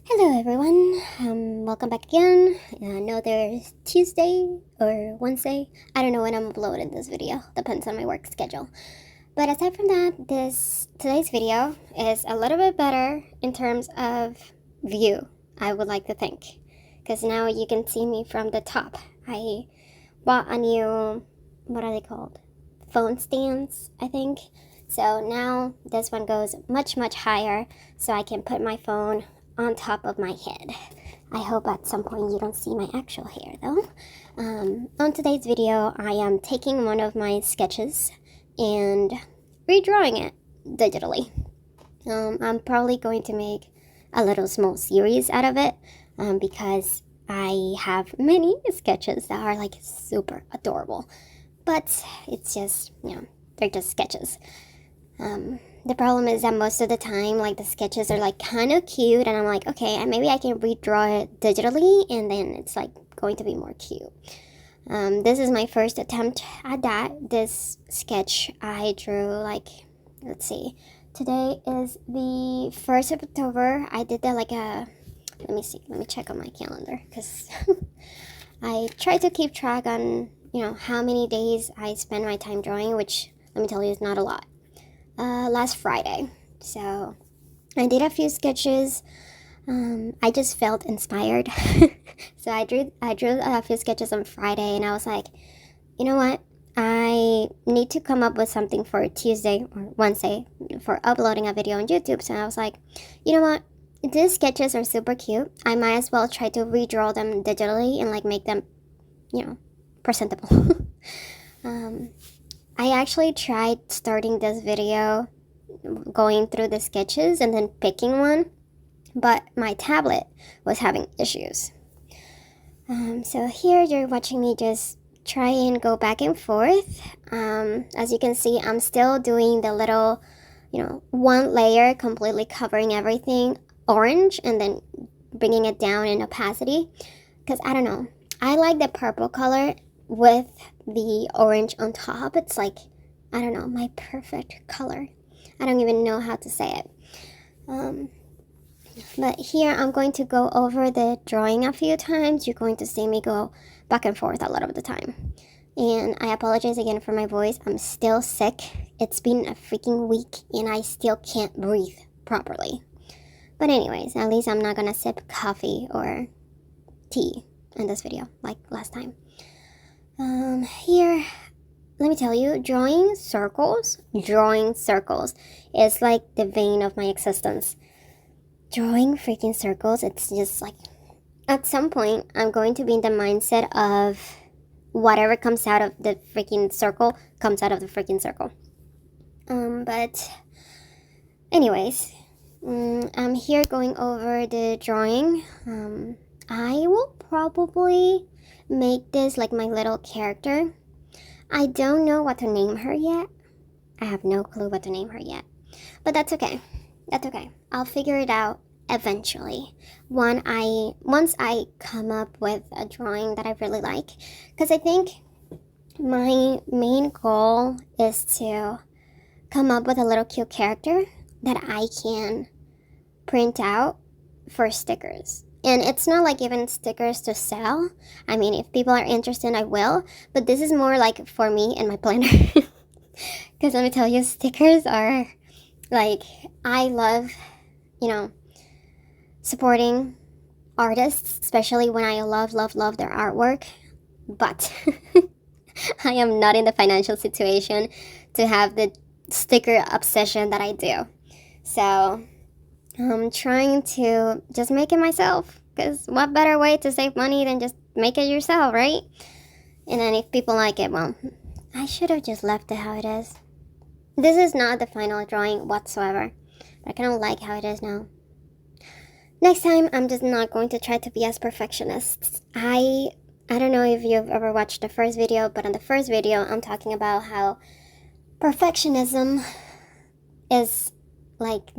Hello everyone, welcome back again. Another Tuesday or Wednesday. I don't know when I'm uploading this video, depends on my work schedule. But aside from that, today's video is a little bit better in terms of view, I would like to think. Because now you can see me from the top. I bought a new, what are they called? Phone stands, I think. So now this one goes much higher so I can put my phone on top of my head. I hope at some point you don't see my actual hair though. On today's video, I am taking one of my sketches and redrawing it digitally. I'm probably going to make a little small series out of it because I have many sketches that are like super adorable. But it's just, they're just sketches. The problem is that most of the time, like, the sketches are like kind of cute, and I'm like, okay, maybe I can redraw it digitally, and then it's like going to be more cute. This is my first attempt at that. This sketch I drew, like, let's see, today is the 1st of October. I did that like let me check on my calendar, because I try to keep track on, how many days I spend my time drawing, which, let me tell you, is not a lot. Last Friday. So I did a few sketches. I just felt inspired. So I drew a few sketches on Friday, and I was like, you know what? I need to come up with something for Tuesday or Wednesday for uploading a video on YouTube. So I was like, you know what? These sketches are super cute. I might as well try to redraw them digitally and like make them, presentable. I actually tried starting this video going through the sketches and then picking one, but my tablet was having issues. So here you're watching me just try and go back and forth. As you can see, I'm still doing the little, one layer completely covering everything orange and then bringing it down in opacity. Because I don't know, I like the purple color with the orange on top. It's like, I don't know, my perfect color. I don't even know how to say it. But here I'm going to go over the drawing a few times. You're going to see me go back and forth a lot of the time. And I apologize again for my voice. I'm still sick. It's been a freaking week and I still can't breathe properly. But anyways, at least I'm not gonna sip coffee or tea in this video like last time. Here, let me tell you, drawing circles is like the vein of my existence. Drawing freaking circles, it's just like, at some point, I'm going to be in the mindset of whatever comes out of the freaking circle comes out of the freaking circle. But anyways, I'm here going over the drawing. I will probably make this like my little character. I don't know what to name her yet. I have no clue what to name her yet. But that's okay. That's okay. I'll figure it out eventually. Once I come up with a drawing that I really like. Because I think my main goal is to come up with a little cute character that I can print out for stickers. And it's not like even stickers to sell. I mean, if people are interested, I will. But this is more like for me and my planner. Because let me tell you, stickers are like, I love, supporting artists, especially when I love their artwork. But I am not in the financial situation to have the sticker obsession that I do. So I'm trying to just make it myself, because what better way to save money than just make it yourself, right? And then if people like it, well, I should have just left it how it is. This is not the final drawing whatsoever, but I kind of like how it is now. Next time, I'm just not going to try to be as perfectionist. I don't know if you've ever watched the first video, but on the first video, I'm talking about how perfectionism is like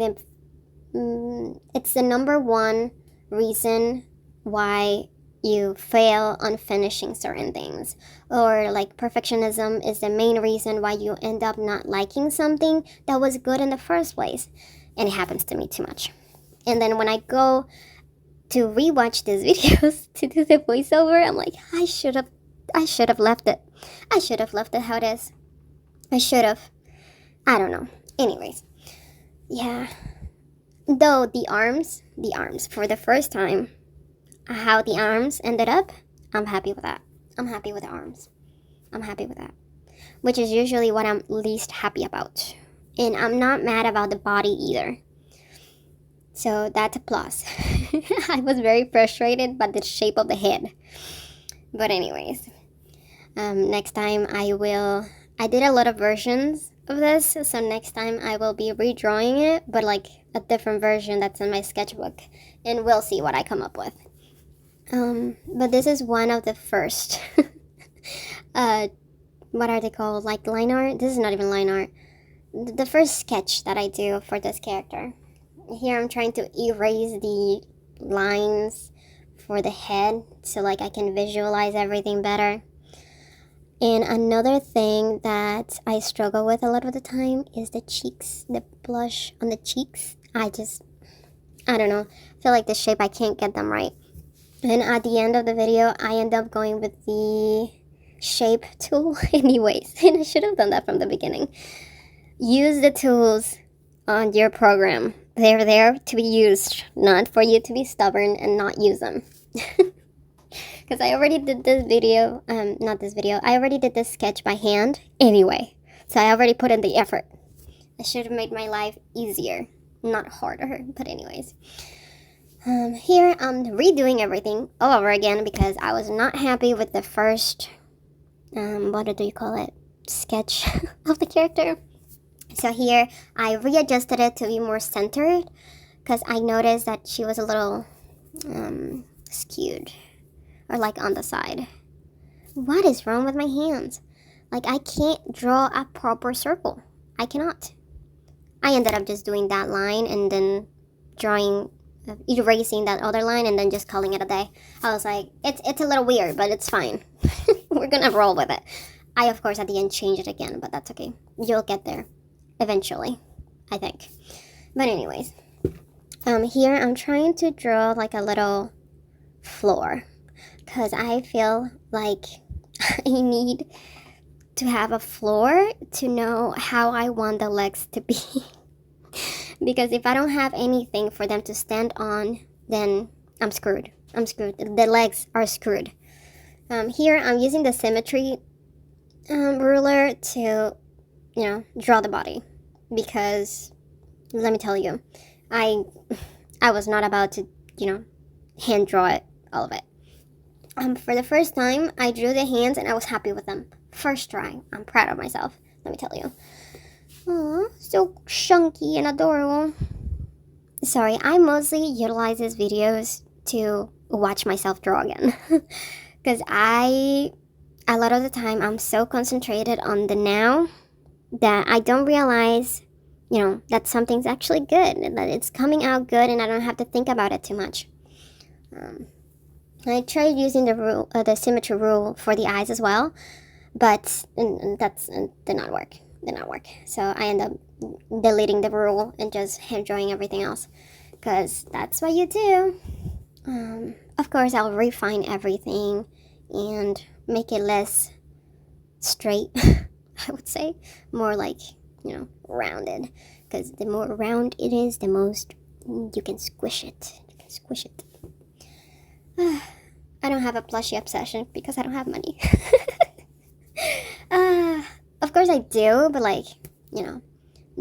it's the number one reason why you fail on finishing certain things, or like perfectionism is the main reason why you end up not liking something that was good in the first place. And it happens to me too much. And then when I go to rewatch these videos to do the voiceover, I'm like, I should have left it. I should have left it how it is. I should have. I don't know. Anyways, yeah. Though the arms, for the first time, how the arms ended up, I'm happy with that. I'm happy with the arms. I'm happy with that. Which is usually what I'm least happy about. And I'm not mad about the body either. So that's a plus. I was very frustrated by the shape of the head. But anyways, next time I did a lot of versions of this, so next time I will be redrawing it, but like a different version that's in my sketchbook, and we'll see what I come up with. But this is one of the first, what are they called, like line art? This is not even line art. The first sketch that I do for this character. Here I'm trying to erase the lines for the head so like I can visualize everything better. And another thing that I struggle with a lot of the time is the cheeks, the blush on the cheeks. I don't know, I feel like the shape, I can't get them right. And at the end of the video, I end up going with the shape tool anyways. And I should have done that from the beginning. Use the tools on your program. They're there to be used, not for you to be stubborn and not use them. Because I already did this video, I already did this sketch by hand anyway. So I already put in the effort. I should have made my life easier, not harder, but anyways. Here I'm redoing everything all over again because I was not happy with the first, what do you call it, sketch of the character. So here I readjusted it to be more centered because I noticed that she was a little skewed or like on the side. What is wrong with my hands? Like I can't draw a proper circle. I cannot. I ended up just doing that line and then erasing that other line and then just calling it a day. I was like, it's a little weird, but it's fine. We're gonna roll with it. I of course at the end changed it again, but that's okay. You'll get there eventually, I think. But anyways, here I'm trying to draw like a little floor because I feel like I need to have a floor to know how I want the legs to be. Because if I don't have anything for them to stand on, then I'm screwed. The legs are screwed. Here I'm using the symmetry ruler to, draw the body. Because, let me tell you, I was not about to, hand draw it, all of it. For the first time, I drew the hands and I was happy with them. First try. I'm proud of myself, let me tell you. Aw, so chunky and adorable. Sorry, I mostly utilize these videos to watch myself draw again. Because a lot of the time, I'm so concentrated on the now that I don't realize, that something's actually good, and that it's coming out good and I don't have to think about it too much. I tried using the symmetry rule for the eyes as well, but that did not work. So I end up deleting the rule and just hand drawing everything else, because that's what you do. Of course, I'll refine everything and make it less straight, I would say, more like, rounded, because the more round it is, the most you can squish it. I don't have a plushie obsession because I don't have money. Of course I do, but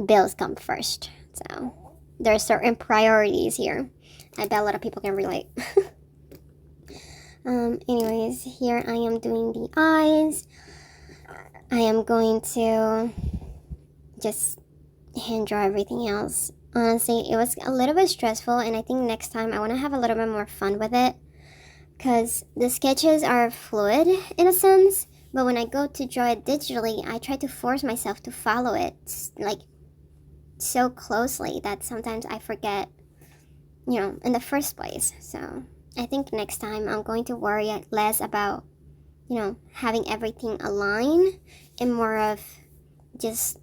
bills come first. So there are certain priorities here. I bet a lot of people can relate. Anyways, here I am doing the eyes. I am going to just hand draw everything else. Honestly, it was a little bit stressful, and I think next time I want to have a little bit more fun with it, because the sketches are fluid in a sense, but when I go to draw it digitally, I try to force myself to follow it so closely that sometimes I forget, in the first place. So I think next time I'm going to worry less about, having everything align and more of just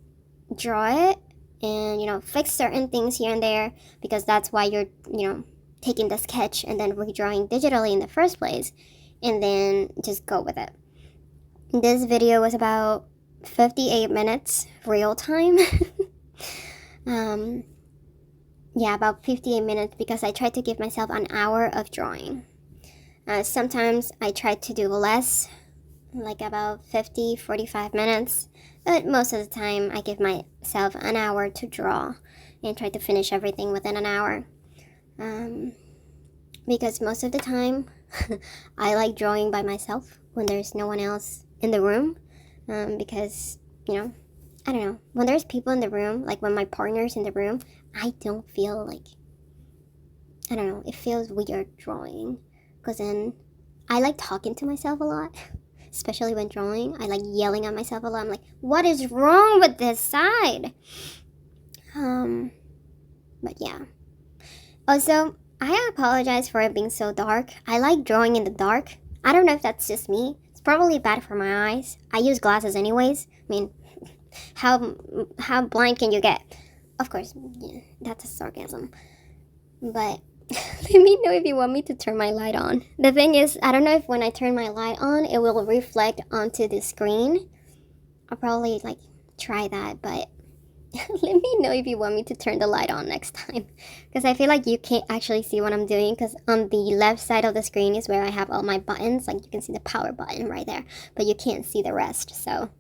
draw it and, fix certain things here and there, because that's why you're, taking the sketch and then redrawing digitally in the first place, and then just go with it. This video was about 58 minutes real time. Yeah, about 58 minutes because I tried to give myself an hour of drawing. Sometimes I try to do less, like about 45 minutes, but most of the time I give myself an hour to draw and try to finish everything within an hour. Because most of the time I like drawing by myself when there's no one else in the room, because, you know, I don't know, when there's people in the room, like when my partner's in the room, I don't feel like, I don't know, it feels weird drawing, because then I like talking to myself a lot, especially when drawing. I like yelling at myself a lot. I'm like, what is wrong with this side? But yeah. Also, I apologize for it being so dark. I like drawing in the dark. I don't know if that's just me. It's probably bad for my eyes. I use glasses anyways. I mean, how blind can you get? Of course, yeah, that's a sarcasm. But let me know if you want me to turn my light on. The thing is, I don't know if when I turn my light on, it will reflect onto the screen. I'll probably like try that, but let me know if you want me to turn the light on next time, because I feel like you can't actually see what I'm doing, because on the left side of the screen is where I have all my buttons. Like, you can see the power button right there, but you can't see the rest. So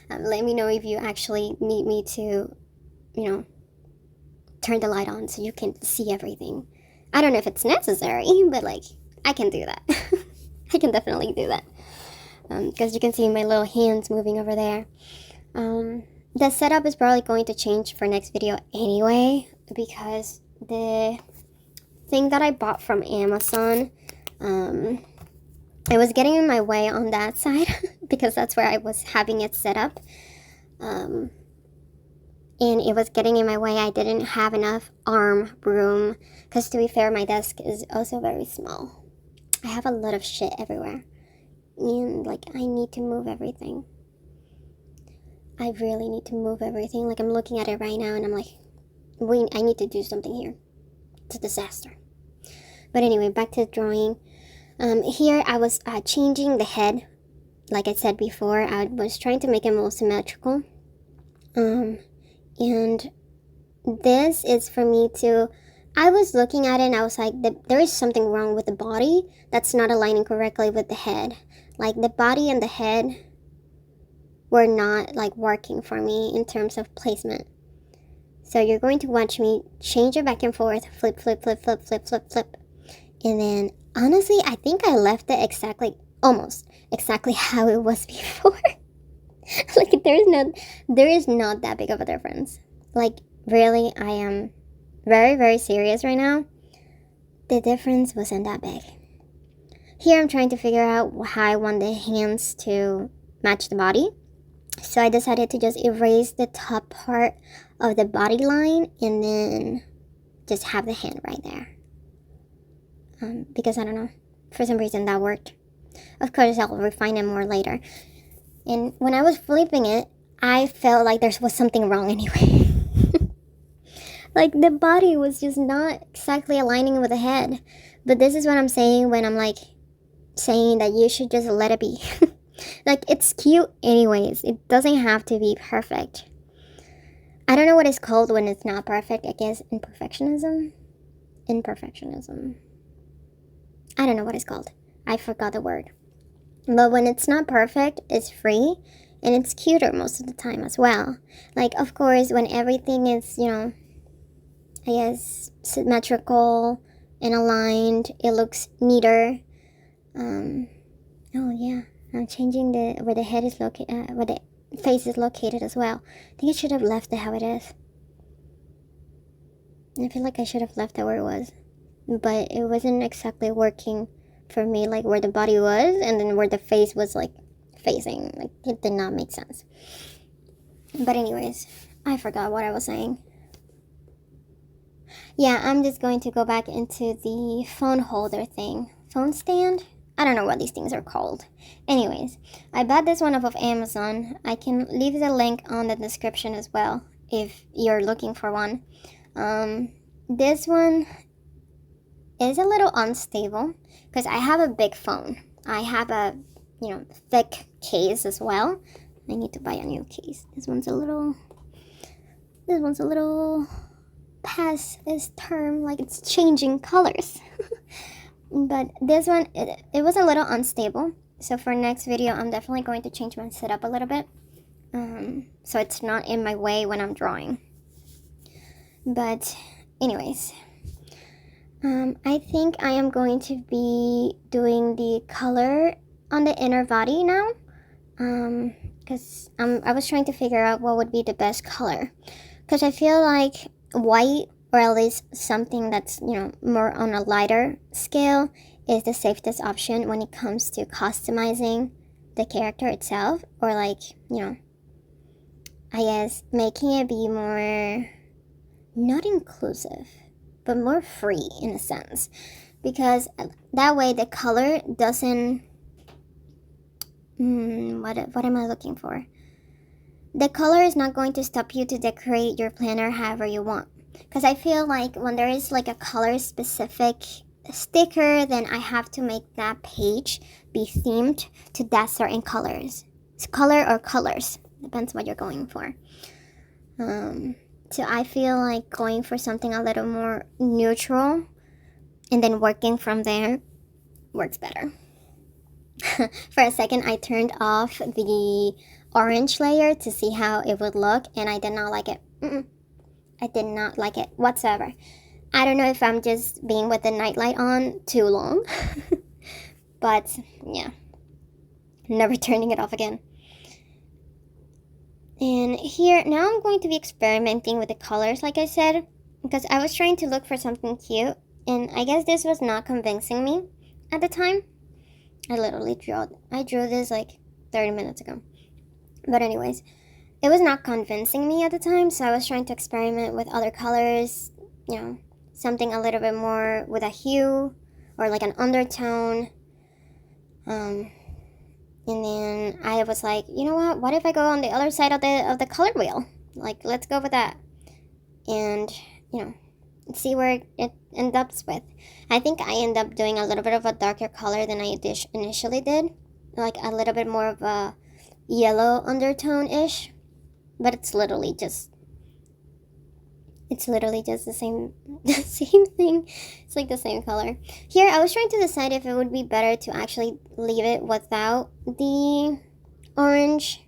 let me know if you actually need me to, you know, turn the light on so you can see everything. I don't know if it's necessary, but like, I can do that. I can definitely do that, because you can see my little hands moving over there. The setup is probably going to change for next video anyway, because the thing that I bought from Amazon, it was getting in my way on that side because that's where I was having it set up. And it was getting in my way. I didn't have enough arm room, because to be fair, my desk is also very small. I have a lot of shit everywhere, and like, I need to move everything. I really need to move everything. Like, I'm looking at it right now and I'm like, I need to do something here. It's a disaster. But anyway, back to the drawing. Here I was changing the head. Like I said before, I was trying to make it more symmetrical. And this is for me to, I was looking at it and I was like, there is something wrong with the body that's not aligning correctly with the head. Like, the body and the head were not like working for me in terms of placement. So you're going to watch me change it back and forth, flip, flip, flip, flip, flip, flip, flip. And then honestly, I think I left it almost exactly how it was before. Like, there is not that big of a difference. Like, really, I am very, very serious right now. The difference wasn't that big. Here I'm trying to figure out how I want the hands to match the body. So I decided to just erase the top part of the body line and then just have the hand right there. Because I don't know, for some reason that worked. Of course, I'll refine it more later. And when I was flipping it, I felt like there was something wrong anyway. Like, the body was just not exactly aligning with the head. But this is what I'm saying when I'm like saying that you should just let it be. Like, it's cute anyways. It doesn't have to be perfect. I don't know what it's called when it's not perfect. I guess imperfectionism? Imperfectionism. I don't know what it's called. I forgot the word. But when it's not perfect, it's free. And it's cuter most of the time as well. Like, of course, when everything is, you know, I guess, symmetrical and aligned, it looks neater. Oh yeah. I'm changing where the head is located, where the face is located as well. I think I should have left it how it is. I feel like I should have left it where it was. But it wasn't exactly working for me, like where the body was and then where the face was like facing. Like, it did not make sense. But anyways, I forgot what I was saying. Yeah, I'm just going to go back into the phone holder thing. Phone stand? I don't know what these things are called. Anyways, I bought this one off of Amazon. I can leave the link on the description as well if you're looking for one. This one is a little unstable because I have a big phone. I have a, thick case as well. I need to buy a new case. This one's a little past its term, like it's changing colors. But this one, it was a little unstable. So for next video, I'm definitely going to change my setup a little bit. So it's not in my way when I'm drawing. But anyways, I think I am going to be doing the color on the inner body now. Because I was trying to figure out what would be the best color. Because I feel like white, or at least something that's, more on a lighter scale, is the safest option when it comes to customizing the character itself. Or like, I guess making it be more, not inclusive, but more free in a sense. Because that way the color doesn't, what am I looking for? The color is not going to stop you to decorate your planner however you want. Because I feel like when there is like a color specific sticker, then I have to make that page be themed to that certain colors. It's color or colors, depends what you're going for. So I feel like going for something a little more neutral and then working from there works better. For a second, I turned off the orange layer to see how it would look, and I did not like it. I did not like it whatsoever. I don't know if I'm just being with the nightlight on too long, but yeah, never turning it off again. And here, now I'm going to be experimenting with the colors, like I said, because I was trying to look for something cute, and I guess this was not convincing me at the time. I literally drew this like 30 minutes ago. But anyways, it was not convincing me at the time, so I was trying to experiment with other colors, something a little bit more with a hue or like an undertone. And then I was like, you know what if I go on the other side of the color wheel? Like, let's go with that. And, see where it ends up with. I think I end up doing a little bit of a darker color than I initially did. Like a little bit more of a yellow undertone-ish. But it's literally just the same thing. It's like the same color. Here, I was trying to decide if it would be better to actually leave it without the orange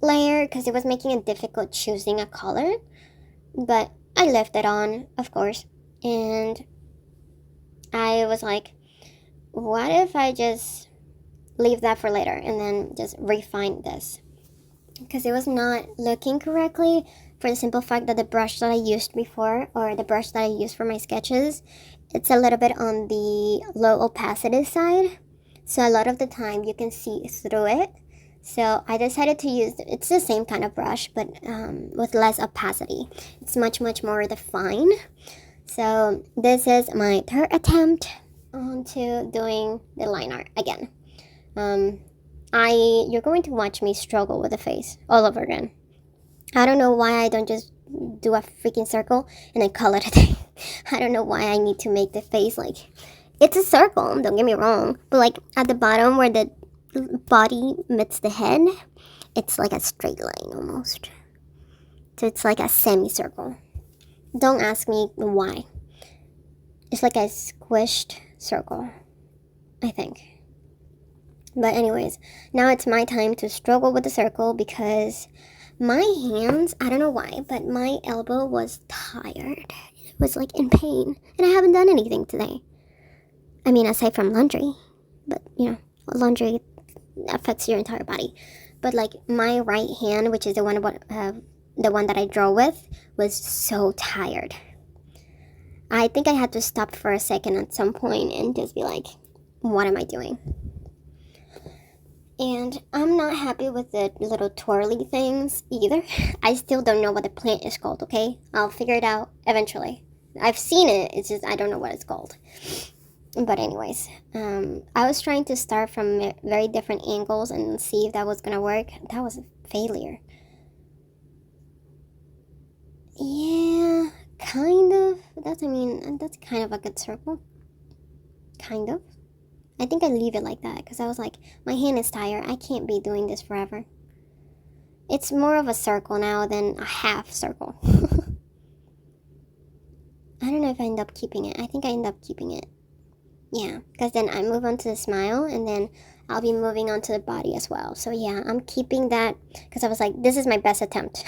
layer, because it was making it difficult choosing a color. But I left it on, of course. And I was like, what if I just leave that for later and then just refine this? Because it was not looking correctly, for the simple fact that the brush that I used before, or the brush that I used for my sketches, it's a little bit on the low opacity side. So a lot of the time you can see through it. So I decided to use, it's the same kind of brush, but with less opacity. It's much more defined. So this is my third attempt onto doing the line art again. You're going to watch me struggle with the face all over again. I don't know why I don't just do a freaking circle and then call it a day. I don't know why I need to make the face like, it's a circle, don't get me wrong, but like at the bottom where the body meets the head, it's like a straight line almost. So it's like a semicircle. Don't ask me why. It's like a squished circle, I think. But anyways, now it's my time to struggle with the circle because my hands, I don't know why, but my elbow was tired. It was like in pain. And I haven't done anything today. I mean, aside from laundry. But, laundry affects your entire body. But like my right hand, which is the one that I draw with, was so tired. I think I had to stop for a second at some point and just be like, what am I doing? And I'm not happy with the little twirly things either. I still don't know what the plant is called, okay? I'll figure it out eventually. I've seen it, it's just I don't know what it's called. But anyways, I was trying to start from very different angles and see if that was gonna work. That was a failure. Yeah, kind of. That's kind of a good circle. kind of. I think I leave it like that because I was like, my hand is tired. I can't be doing this forever. It's more of a circle now than a half circle. I don't know if I end up keeping it. I think I end up keeping it. Yeah, because then I move on to the smile, and then I'll be moving on to the body as well. So yeah, I'm keeping that because I was like, this is my best attempt.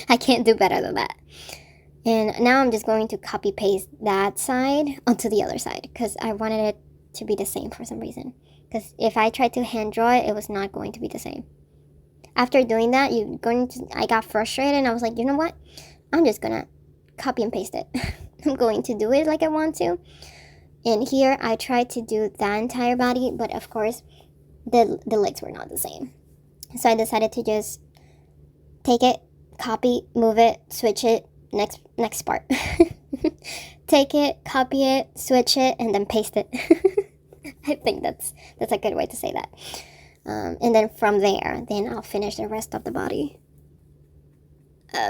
I can't do better than that. And now I'm just going to copy paste that side onto the other side because I wanted it to be the same for some reason. Because if I tried to hand draw it, it was not going to be the same. After doing that, I got frustrated and I was like, you know what? I'm just gonna copy and paste it. I'm going to do it like I want to. And here I tried to do the entire body, but of course the legs were not the same. So I decided to just take it, copy, move it, switch it, next part. Take it, copy it, switch it, and then paste it. I think that's a good way to say that. And then from there, then I'll finish the rest of the body.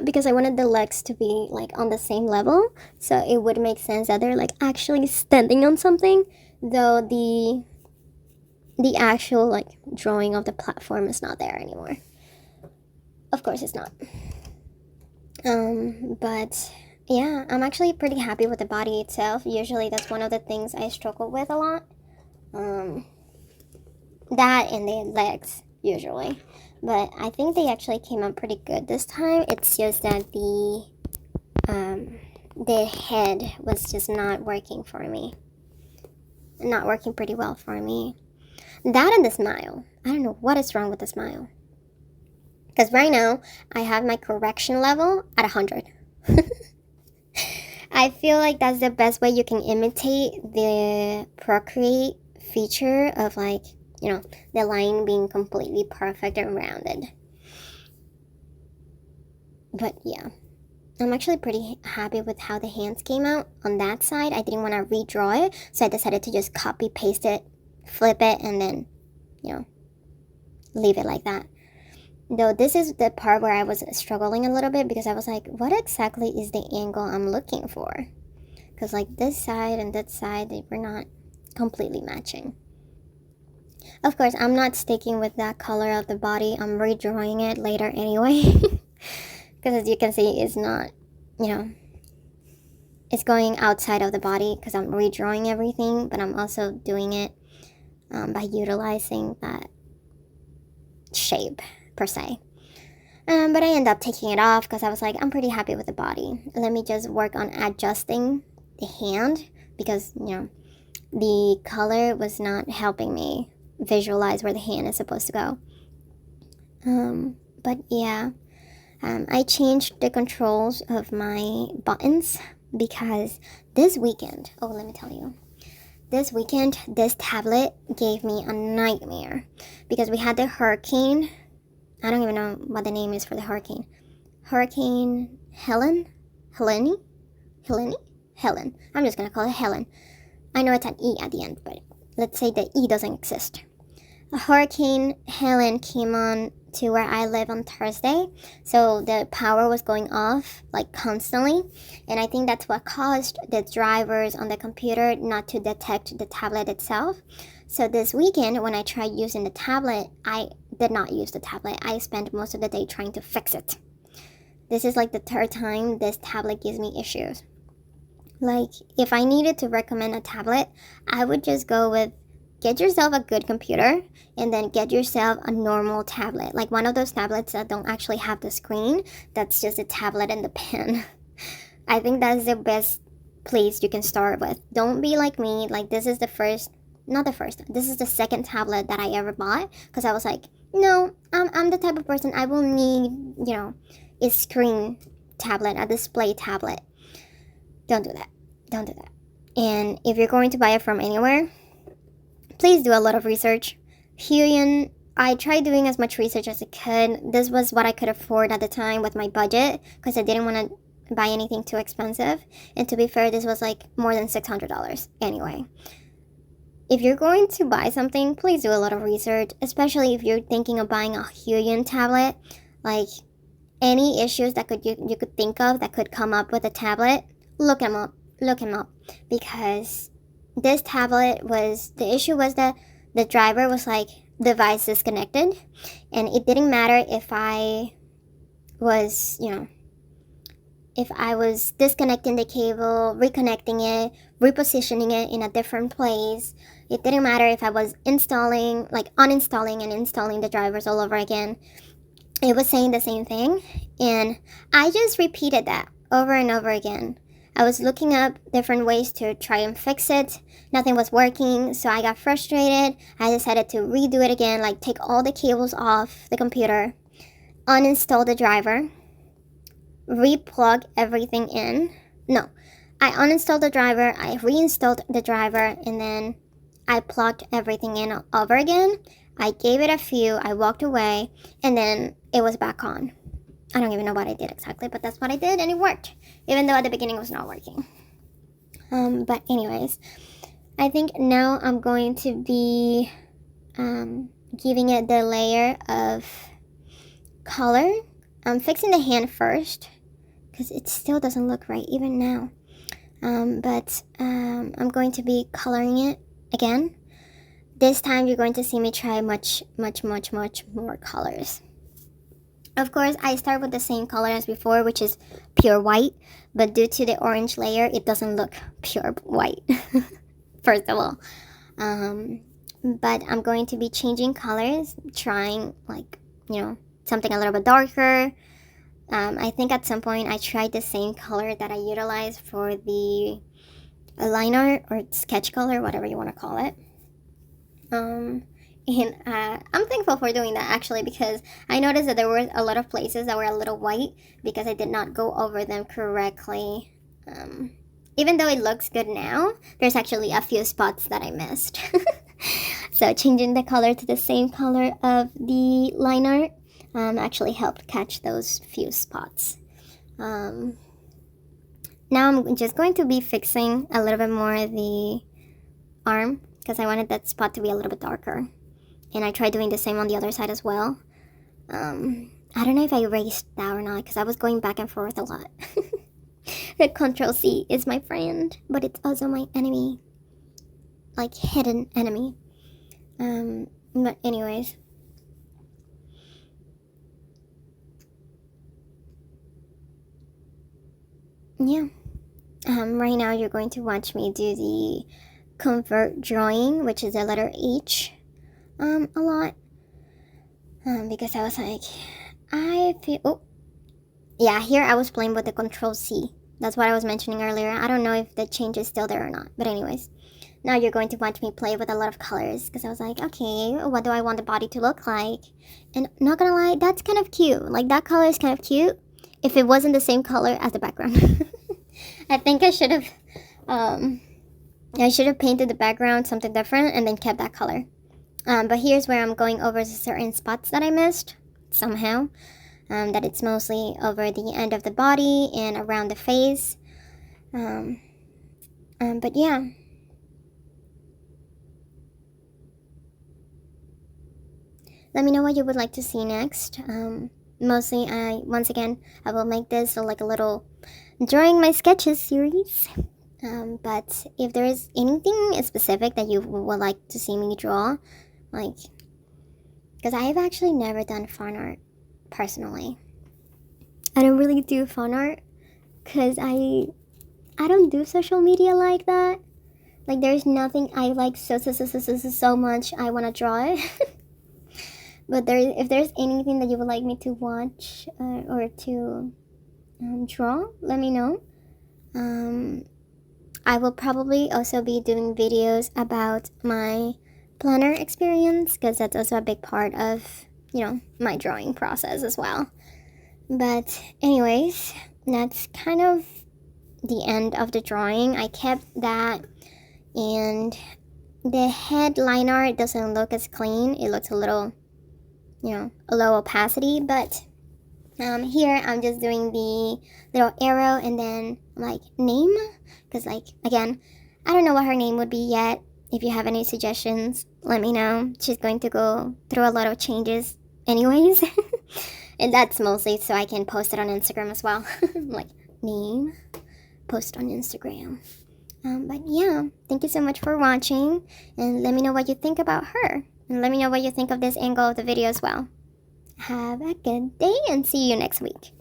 Because I wanted the legs to be like on the same level, so it would make sense that they're like actually standing on something, though the actual like drawing of the platform is not there anymore. Of course it's not. But yeah, I'm actually pretty happy with the body itself. Usually that's one of the things I struggle with a lot. That and the legs usually. But I think they actually came out pretty good this time. It's just that the head was just not working for me. Not working pretty well for me. That and the smile. I don't know what is wrong with the smile. Because right now, I have my correction level at 100. I feel like that's the best way you can imitate the Procreate feature of like, you know, the line being completely perfect and rounded. But yeah, I'm actually pretty happy with how the hands came out on that side. I didn't want to redraw it, so I decided to just copy paste it, flip it, and then, you know, leave it like that. Though this is the part where I was struggling a little bit because I was like, what exactly is the angle I'm looking for? Because like this side and that side, they were not completely matching. Of course, I'm not sticking with that color of the body. I'm redrawing it later anyway. Because as you can see, it's not, you know, it's going outside of the body because I'm redrawing everything. But I'm also doing it by utilizing that shape per se. But I ended up taking it off because I was like, I'm pretty happy with the body. Let me just work on adjusting the hand because, you know, the color was not helping me visualize where the hand is supposed to go. But yeah, I changed the controls of my buttons because this weekend, oh, let me tell you, this weekend, this tablet gave me a nightmare because we had the hurricane. I don't even know what the name is for the hurricane. Hurricane Helen? I'm just gonna call it Helen. I know it's an E at the end, but let's say the E doesn't exist. Hurricane Helen came on to where I live on Thursday, so the power was going off like constantly, and I think that's what caused the drivers on the computer not to detect the tablet itself. So this weekend when I tried using the tablet, I did not use the tablet. I spent most of the day trying to fix it. This is like the third time this tablet gives me issues. Like if I needed to recommend a tablet, I would just go with get yourself a good computer and then get yourself a normal tablet, like one of those tablets that don't actually have the screen, that's just a tablet and the pen. I think that's the best place you can start with. Don't be like me, like this is this is the second tablet that I ever bought because I was like, no, I'm the type of person I will need, you know, a screen tablet, a display tablet. Don't do that. And if you're going to buy it from anywhere, please do a lot of research. Huion, I tried doing as much research as I could. This was what I could afford at the time with my budget because I didn't want to buy anything too expensive. And to be fair, this was like more than $600 anyway. If you're going to buy something, please do a lot of research, especially if you're thinking of buying a Huion tablet. Like any issues that you could think of that could come up with a tablet, look them up because this tablet was, the issue was that the driver was like, device disconnected, and it didn't matter if I was, if I was disconnecting the cable, reconnecting it, repositioning it in a different place. It didn't matter if I was installing, like uninstalling and installing the drivers all over again. It was saying the same thing, and I just repeated that over and over again. I was looking up different ways to try and fix it. Nothing was working, so I got frustrated. I decided to redo it again, like take all the cables off the computer, uninstall the driver, replug everything in. No, I uninstalled the driver, I reinstalled the driver, and then I plugged everything in over again. I gave it a few, I walked away, and then it was back on. I don't even know what I did exactly, but that's what I did, and it worked, even though at the beginning it was not working. But anyways, I think now I'm going to be giving it the layer of color. I'm fixing the hand first, because it still doesn't look right even now. But I'm going to be coloring it again. This time you're going to see me try much more colors. Of course, I start with the same color as before, which is pure white, but due to the orange layer, it doesn't look pure white, first of all. But I'm going to be changing colors, trying like, something a little bit darker. I think at some point I tried the same color that I utilized for the liner or sketch color, whatever you want to call it. And I'm thankful for doing that, actually, because I noticed that there were a lot of places that were a little white because I did not go over them correctly. Even though it looks good now, there's actually a few spots that I missed. So changing the color to the same color of the liner actually helped catch those few spots. Now I'm just going to be fixing a little bit more the arm, because I wanted that spot to be a little bit darker. And I tried doing the same on the other side as well. I don't know if I erased that or not, because I was going back and forth a lot. The Control-C is my friend, but it's also my enemy. Like, hidden enemy. But anyways. Yeah. Right now you're going to watch me do the convert drawing, which is the letter H, a lot. Because I was like, I feel, oh, yeah, here I was playing with the Control-C. That's what I was mentioning earlier. I don't know if the change is still there or not, but anyways. Now you're going to watch me play with a lot of colors, because I was like, okay, what do I want the body to look like? And not gonna lie, that's kind of cute. Like, that color is kind of cute if it wasn't the same color as the background. I think I should have painted the background something different and then kept that color. But here's where I'm going over certain spots that I missed somehow. That it's mostly over the end of the body and around the face. But yeah. Let me know what you would like to see next. Mostly, once again, I will make this like a little drawing my sketches series. But if there is anything specific that you would like to see me draw, like, because I have actually never done fan art personally. I don't really do fan art because I don't do social media like that. Like, there's nothing I like so much I want to draw it. But if there's anything that you would like me to watch or to draw, let me know. I will probably also be doing videos about my planner experience, because that's also a big part of, my drawing process as well. But anyways, that's kind of the end of the drawing. I kept that, and the head line art doesn't look as clean. It looks a little, a low opacity, but here I'm just doing the little arrow and then like name, because like, again, I don't know what her name would be yet. If you have any suggestions, let me know. She's going to go through a lot of changes anyways. And that's mostly so I can post it on Instagram as well. Like, name, post on Instagram. But yeah, thank you so much for watching, and let me know what you think about her, and let me know what you think of this angle of the video as well. Have a good day and see you next week.